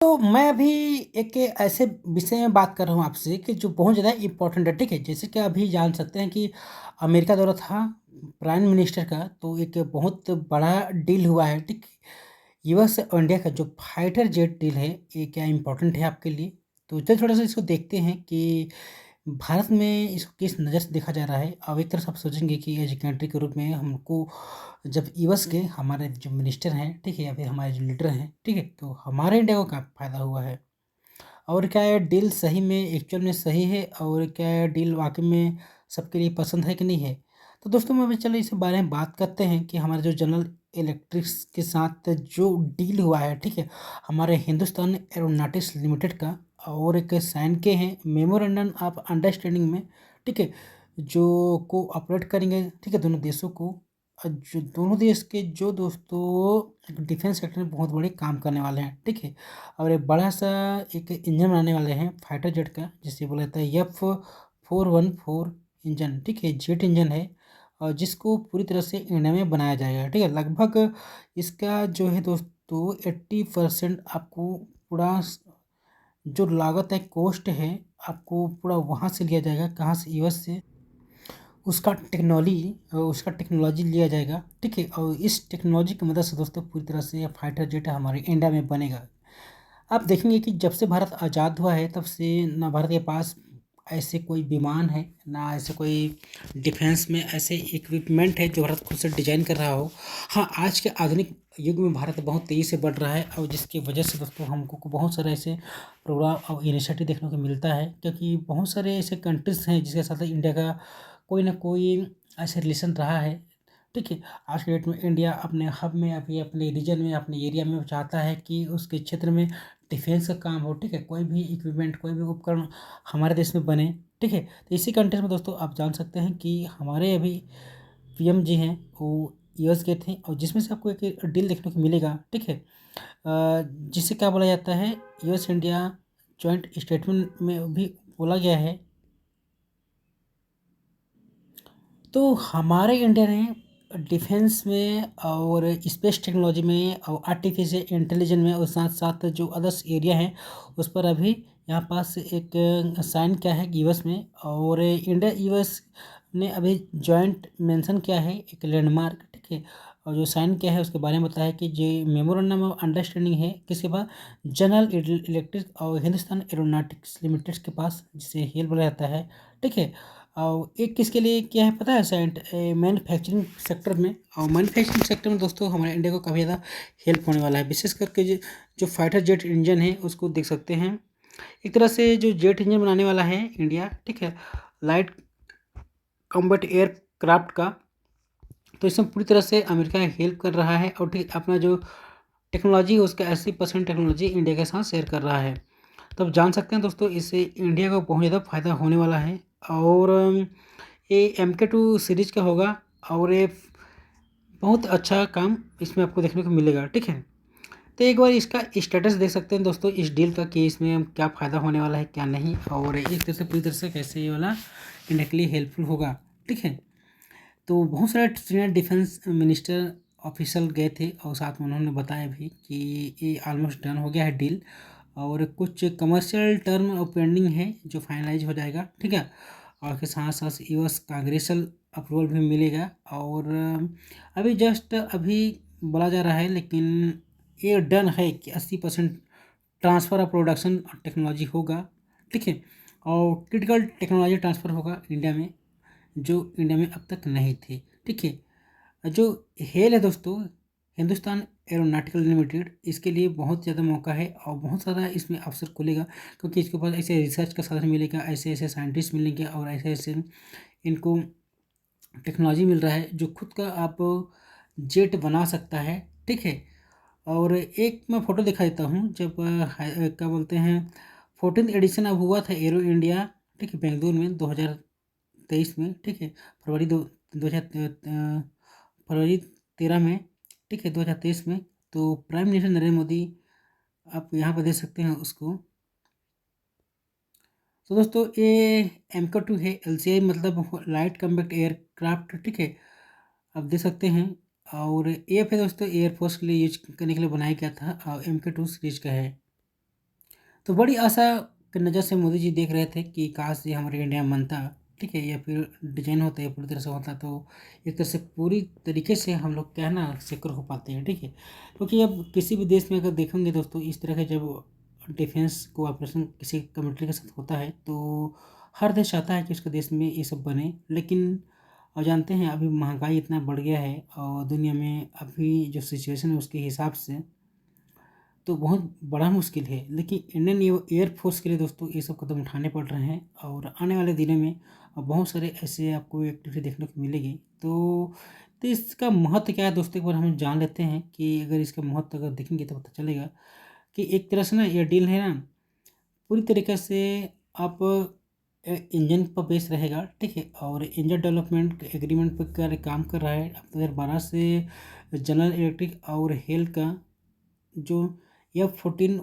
तो मैं अभी एक ऐसे विषय में बात कर रहा हूँ आपसे कि जो बहुत ज़्यादा इम्पोर्टेंट है, ठीक है? जैसे कि अभी जान सकते हैं कि अमेरिका दौरा था प्राइम मिनिस्टर का, तो एक बहुत बड़ा डील हुआ है, ठीक? यूएस और इंडिया का जो फाइटर जेट डील है, ये क्या इम्पोर्टेंट है आपके लिए? तो चलिए थोड़ा-सा इसको देखते हैं कि भारत में इसको किस नज़र से देखा जा रहा है। अब एक तरफ से आप सोचेंगे कि एज ए कंट्री के रूप में हमको जब यूएस के हमारे जो मिनिस्टर हैं, ठीक है? या फिर हमारे जो लीडर हैं, ठीक है? तो हमारे इंडिया को क्या फ़ायदा हुआ है? और क्या ये डील सही में एक्चुअल में सही है और क्या ये डील वाक़ई में सबके लिए पसंद है कि नहीं है? तो दोस्तों मैं अभी चलो इस बारे में बात करते हैं कि हमारे जो जनरल इलेक्ट्रिक्स के साथ जो डील हुआ है, ठीक है? हमारे हिंदुस्तान एरोनॉटिक्स लिमिटेड का और एक साइन किए हैं मेमोरेंडम ऑफ अंडरस्टैंडिंग में, ठीक है? जो कोऑपरेट करेंगे, ठीक है? दोनों देशों को जो दोनों देश के जो दोस्तों डिफेंस सेक्टर में बहुत बड़े काम करने वाले हैं, ठीक है? और एक बड़ा-सा एक इंजन बनाने वाले हैं फाइटर जेट का, जिसे बोला जाता है F414 इंजन, ठीक है? जेट इंजन है और जिसको पूरी तरह से इंडिया में बनाया जाएगा, ठीक है? लगभग इसका जो है दोस्तों 80% आपको पूरा जो लागत है, कॉस्ट है, आपको पूरा वहाँ से लिया जाएगा, कहाँ से? यूएस से। उसका टेक्नोलॉजी लिया जाएगा, ठीक है? और इस टेक्नोलॉजी की मदद से दोस्तों पूरी तरह से ये फाइटर जेट हमारे इंडिया में बनेगा। आप देखेंगे कि जब से भारत आज़ाद हुआ है तब से ना भारत के पास ऐसे कोई विमान है, ना ऐसे कोई डिफेंस में ऐसे इक्विपमेंट है जो भारत खुद से डिज़ाइन कर रहा हो। हाँ, आज के आधुनिक युग में भारत बहुत तेज़ी से बढ़ रहा है और जिसकी वजह से दोस्तों हमको को बहुत सारे ऐसे प्रोग्राम और इनिशिएटिव देखने को मिलता है, क्योंकि बहुत सारे ऐसे कंट्रीज़ हैं जिसके साथ इंडिया का कोई ना कोई ऐसे रिलेशन रहा है, ठीक है? आज के डेट में इंडिया अपने हब में, अभी अपने रीजन में, अपने एरिया में चाहता है कि उसके क्षेत्र में डिफेंस का काम हो, ठीक है? कोई भी इक्विपमेंट, कोई भी उपकरण हमारे देश में बने, ठीक है? तो इसी कंटेक्स्ट में दोस्तों आप जान सकते हैं कि हमारे अभी पीएम जी हैं, वो यूएस गए थे और जिसमें से आपको एक डील देखने को मिलेगा, ठीक है? जिसे क्या बोला जाता है, यूएस इंडिया जॉइंट स्टेटमेंट में भी बोला गया है। तो हमारे इंडिया ने डिफेंस में और स्पेस टेक्नोलॉजी में और आर्टिफिशियल इंटेलिजेंस में और साथ साथ जो अदर्स एरिया हैं उस पर अभी यहाँ पास एक साइन किया है यूएस में, और इंडिया यूएस ने अभी जॉइंट मेंशन किया है एक लैंडमार्क, ठीक है? और जो साइन किया है उसके बारे में बताया कि जो मेमोरेंडम ऑफ अंडरस्टैंडिंग है किसके पास, जनरल इलेक्ट्रिक और हिंदुस्तान एरोनॉटिक्स लिमिटेड के पास, जिसे हेल बोला जाता है, ठीक है? और एक किसके लिए क्या है पता है, मैन्युफैक्चरिंग सेक्टर में। और मैन्युफैक्चरिंग सेक्टर में दोस्तों हमारे इंडिया को काफ़ी ज़्यादा हेल्प होने वाला है, विशेष करके जो फाइटर जेट इंजन है उसको देख सकते हैं। एक तरह से जो जेट इंजन बनाने वाला है इंडिया, ठीक है? लाइट कॉम्बैट एयरक्राफ्ट का, तो इसमें पूरी तरह से अमेरिका हेल्प कर रहा है और ठीक अपना जो टेक्नोलॉजी है उसका 80% टेक्नोलॉजी इंडिया के साथ शेयर कर रहा है। तो आप जान सकते हैं दोस्तों इससे इंडिया को बहुत ज़्यादा फ़ायदा होने वाला है। और ये MK2 सीरीज़ का होगा और ये बहुत अच्छा काम इसमें आपको देखने को मिलेगा, ठीक है? तो एक बार इसका स्टेटस देख सकते हैं दोस्तों इस डील का कि इसमें क्या फ़ायदा होने वाला है, क्या नहीं, और एक तरह से पूरी तरह से कैसे ये वाला इंडिया के लिए हेल्पफुल होगा, ठीक है? तो बहुत सारे सीनियर डिफेंस मिनिस्टर ऑफिशियल गए थे और साथ में उन्होंने बताया भी कि ये ऑलमोस्ट डन हो गया है डील, और कुछ कमर्शियल टर्म और पेंडिंग है जो फाइनलाइज हो जाएगा, ठीक है? और उसके साथ साथ यूएस कांग्रेसल अप्रूवल भी मिलेगा। और अभी जस्ट अभी बोला जा रहा है, लेकिन ये डन है कि 80% ट्रांसफ़र ऑफ प्रोडक्शन टेक्नोलॉजी होगा, ठीक है? और क्रिटिकल टेक्नोलॉजी ट्रांसफ़र होगा इंडिया में, जो इंडिया में अब तक नहीं थी, ठीक है? जो हेल है दोस्तों, हिंदुस्तान एरोनॉटिकल लिमिटेड, इसके लिए बहुत ज़्यादा मौका है और बहुत सारा इसमें अवसर खुलेगा, क्योंकि इसके पास ऐसे रिसर्च का साधन मिलेगा, ऐसे ऐसे साइंटिस्ट मिलेंगे और ऐसे ऐसे इनको टेक्नोलॉजी मिल रहा है जो खुद का आप जेट बना सकता है, ठीक है? और एक मैं फ़ोटो दिखा देता हूँ, जब क्या बोलते हैं, 14th एडिशन अब हुआ था एरो इंडिया, ठीक है? बेंगलुरु में 2023 में, ठीक है? फरवरी 13 में, ठीक है? 2023 में। तो प्राइम मिनिस्टर नरेंद्र मोदी, आप यहाँ पर देख सकते हैं उसको। तो दोस्तों ये MK2 है, LCA मतलब लाइट कॉम्बैट एयरक्राफ्ट, ठीक है? आप देख सकते हैं। और AF है दोस्तों, एयरफोर्स के लिए यूज करने के लिए बनाया गया था और MK2 सीरीज का है। तो बड़ी आशा की नज़र से मोदी जी देख रहे थे कि काश ये हमारे इंडिया में बनता, ठीक है, या फिर डिजाइन होता है पूरी तरह से होता, तो एक तरह से पूरी तरीके से हम लोग क्या है ना सिक्योर हो पाते हैं, ठीक है। क्योंकि अब किसी भी देश में अगर देखेंगे दोस्तों, इस तरह के जब डिफेंस कोऑपरेशन किसी कंट्री के साथ होता है, तो हर देश चाहता है कि उसके देश में ये सब बने। लेकिन और जानते हैं अभी महंगाई इतना बढ़ गया है और दुनिया में अभी जो सिचुएशन है उसके हिसाब से तो बहुत बड़ा मुश्किल है। लेकिन इंडियन एयरफोर्स के लिए दोस्तों ये सब कदम उठाने पड़ रहे हैं और आने वाले दिनों में बहुत सारे ऐसे आपको एक्टिविटी देखने को मिलेगी। तो इसका महत्व क्या है दोस्तों, एक बार हम जान लेते हैं कि अगर इसका महत्व अगर देखेंगे तो पता चलेगा कि एक तरह से ना ये डील है ना पूरी तरीके से आप इंजन पर बेस रहेगा, ठीक है, और इंजन डेवलपमेंट एग्रीमेंट पर काम कर रहा है। अब 2012 से जनरल इलेक्ट्रिक और हेल का जो F14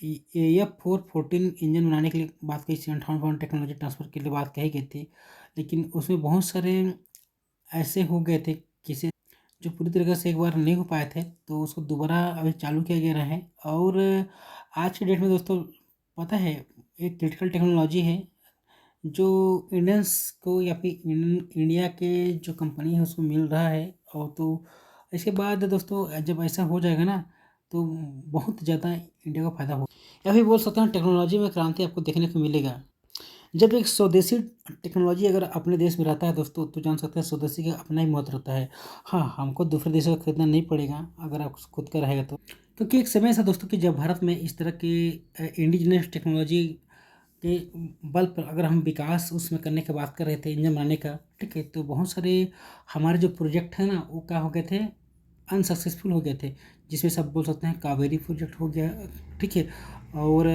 F414 इंजन बनाने के लिए बात कही थी, 58 टेक्नोलॉजी ट्रांसफ़र के लिए बात कही गई थी। लेकिन उसमें बहुत सारे ऐसे हो गए थे किसी जो पूरी तरीके से एक बार नहीं हो पाए थे, तो उसको दोबारा अभी चालू किया गया है। और आज के डेट में दोस्तों पता है एक क्रिटिकल टेक्नोलॉजी है जो इंडियंस को या फिर इंडिया के जो कंपनी है उसको मिल रहा है। और तो इसके बाद दोस्तों जब ऐसा हो जाएगा ना तो बहुत ज़्यादा इंडिया को फ़ायदा हो, या फिर बोल सकते हैं टेक्नोलॉजी में क्रांति आपको देखने को मिलेगा। जब एक स्वदेशी टेक्नोलॉजी अगर अपने देश में रहता है दोस्तों, तो जान सकते हैं स्वदेशी का अपना ही महत्व रहता है। हाँ, हमको दूसरे देशों का खरीदना नहीं पड़ेगा अगर आप खुद का रहेगा तो। क्योंकि एक समय ऐसा दोस्तों कि जब भारत में इस तरह की इंडिजिनस टेक्नोलॉजी के बल पर अगर हम विकास उसमें करने की बात कर रहे थे इंजन बनाने का, ठीक है, तो बहुत सारे हमारे जो प्रोजेक्ट हैं ना वो क्या हो गए थे, अनसक्सेसफुल हो गए थे। जिसमें सब बोल सकते हैं कावेरी प्रोजेक्ट हो गया, ठीक है। और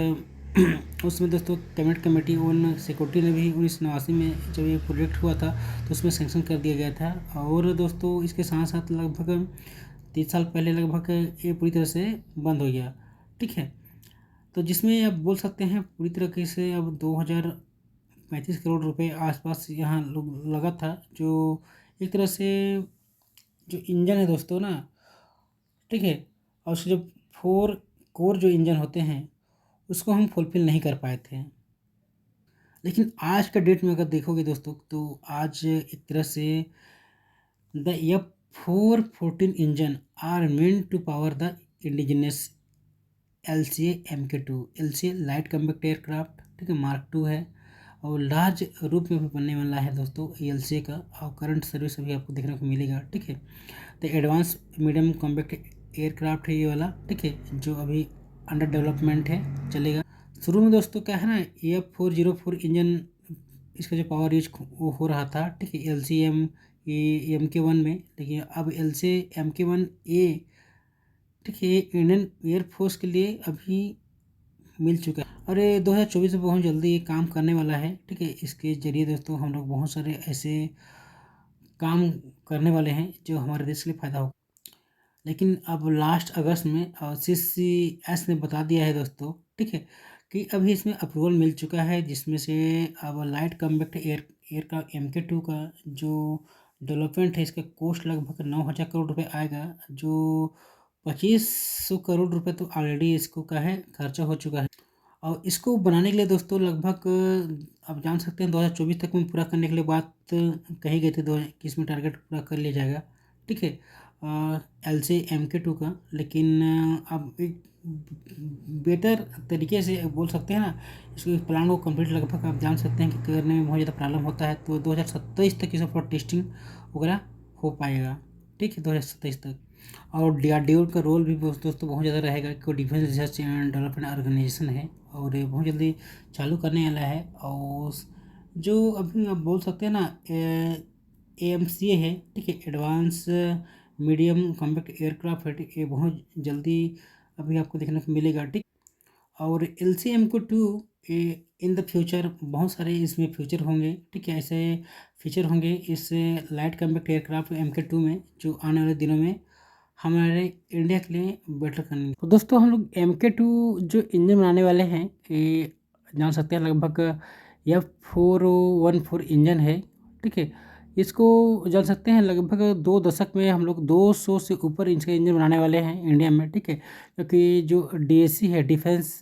उसमें दोस्तों कैबिनेट कमेटी ऑन सिक्योरिटी ने भी 1989 में जब ये प्रोजेक्ट हुआ था तो उसमें सैंक्शन कर दिया गया था। और दोस्तों इसके साथ साथ लगभग 30 साल पहले लगभग ये पूरी तरह से बंद हो गया, ठीक है। तो जिसमें अब बोल सकते हैं पूरी तरीके से अब 2035 करोड़ रुपए आसपास यहाँ लोग लगा था, जो एक तरह से जो इंजन है दोस्तों ना, ठीक है, और उसके जो 4 कोर जो इंजन होते हैं उसको हम फुलफिल नहीं कर पाए थे। लेकिन आज का डेट में अगर देखोगे दोस्तों तो आज एक तरह से the F414 engine are meant to power the indigenous LCA MK2 LCA light combat aircraft, ठीक है, Mark II है और लार्ज रूप में भी बनने वाला है दोस्तों LCA का। और करंट सर्विस अभी आपको देखने को मिलेगा, ठीक है। तो एडवांस मीडियम कॉम्पैक्ट एयरक्राफ्ट है ये वाला, ठीक है, जो अभी अंडर डेवलपमेंट है, चलेगा। शुरू में दोस्तों क्या है ना F404 इंजन इसका जो पावर यूज वो हो रहा था, ठीक है, LCM ये MK1 में। लेकिन अब LCA MK1A, ठीक है, इंडियन एयरफोर्स के लिए अभी मिल चुका है और ये 2024 में बहुत जल्दी ये काम करने वाला है, ठीक है। इसके जरिए दोस्तों हम लोग बहुत सारे ऐसे काम करने वाले हैं जो हमारे देश के लिए फ़ायदा हो। लेकिन अब लास्ट अगस्त में CCS ने बता दिया है दोस्तों, ठीक है, कि अभी इसमें अप्रूवल मिल चुका है, जिसमें से अब लाइट कम्बैक्ट एयर का MK2 का जो डेवलपमेंट है इसका कॉस्ट लगभग 9,000 करोड़ रुपए आएगा, जो 2500 करोड़ रुपए तो ऑलरेडी इसको का है खर्चा हो चुका है। और इसको बनाने के लिए दोस्तों लगभग आप जान सकते हैं 2024 तक में पूरा करने के लिए बात कही गई थी, दो कि इसमें टारगेट पूरा कर लिया जाएगा, ठीक है, LCA MK2 का। लेकिन अब एक बेटर तरीके से बोल सकते हैं ना इसको प्लान को कंप्लीट लगभग आप जान सकते हैं कि करने में बहुत ज़्यादा प्रॉब्लम होता है, तो 2027 तक इसका पूरा टेस्टिंग वगैरह हो पाएगा, ठीक है, 2027 तक। और DRDO का रोल भी दोस्तों बहुत ज़्यादा रहेगा, क्योंकि defence research and development organisation है और ये बहुत जल्दी चालू करने वाला है। और जो अभी आप बोल सकते हैं ना AMCA है, ठीक है, एडवांस मीडियम कॉम्पैक्ट एयरक्राफ्ट है, ठीक, ये बहुत जल्दी अभी आपको देखने को मिलेगा, ठीक। और LCM2 इन द फ्यूचर बहुत सारे इसमें फ्यूचर होंगे, ठीक है, ऐसे फीचर होंगे इस लाइट कॉम्पैक्ट एयरक्राफ्ट MK2 में, जो आने वाले दिनों में हमारे इंडिया के लिए बेटर करेंगे। तो दोस्तों हम लोग MK2 जो इंजन बनाने वाले हैं ये जान सकते हैं लगभग F414 इंजन है, ठीक है। इसको जान सकते हैं लगभग 2 दशक में हम लोग 200 से ऊपर इंच का इंजन बनाने वाले हैं इंडिया में, ठीक है। क्योंकि जो डीएसी है, डिफेंस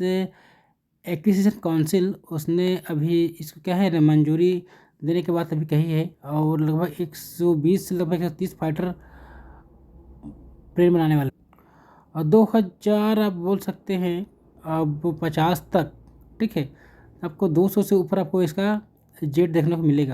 एक्विजिशन काउंसिल, उसने अभी इसको क्या है ना मंजूरी देने के बाद अभी कही है, और लगभग 120 से लगभग 130 फाइटर प्लेन बनाने वाले, और 2000 आप बोल सकते हैं अब 50 तक, ठीक है। आपको 200 से ऊपर आपको इसका जेट देखने को मिलेगा।